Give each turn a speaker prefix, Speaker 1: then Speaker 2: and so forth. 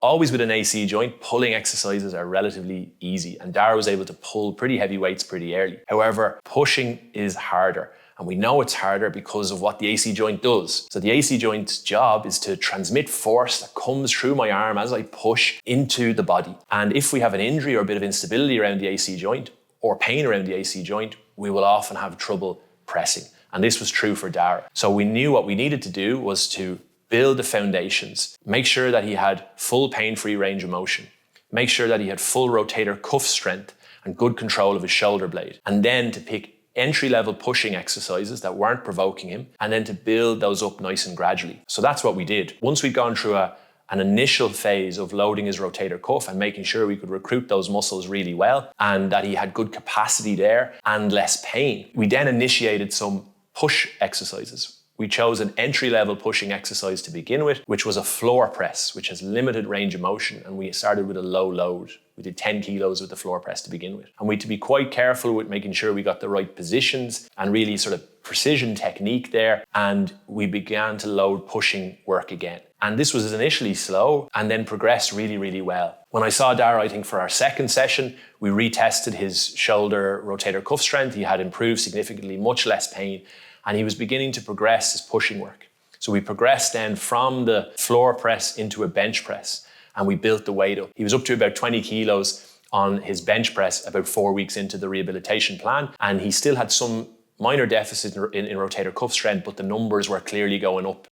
Speaker 1: Always with an AC joint, pulling exercises are relatively easy, and Darragh was able to pull pretty heavy weights pretty early. However, pushing is harder, and we know it's harder because of what the AC joint does. So the AC joint's job is to transmit force that comes through my arm as I push into the body. And if we have an injury or a bit of instability around the AC joint, or pain around the AC joint, we will often have trouble pressing. And this was true for Darragh. So we knew what we needed to do was to build the foundations, make sure that he had full pain-free range of motion, make sure that he had full rotator cuff strength and good control of his shoulder blade, and then to pick entry-level pushing exercises that weren't provoking him, and then to build those up nice and gradually. So that's what we did. Once we'd gone through an initial phase of loading his rotator cuff and making sure we could recruit those muscles really well and that he had good capacity there and less pain, we then initiated some push exercises. We chose an entry-level pushing exercise to begin with, which was a floor press, which has limited range of motion, and we started with a low load. We did 10 kilos with the floor press to begin with. And we had to be quite careful with making sure we got the right positions and really sort of precision technique there, and we began to load pushing work again. And this was initially slow and then progressed really, really well. When I saw Darragh, I think for our second session, we retested his shoulder rotator cuff strength. He had improved significantly, much less pain, and he was beginning to progress his pushing work. So we progressed then from the floor press into a bench press, and we built the weight up. He was up to about 20 kilos on his bench press about 4 weeks into the rehabilitation plan, and he still had some minor deficit in rotator cuff strength, but the numbers were clearly going up.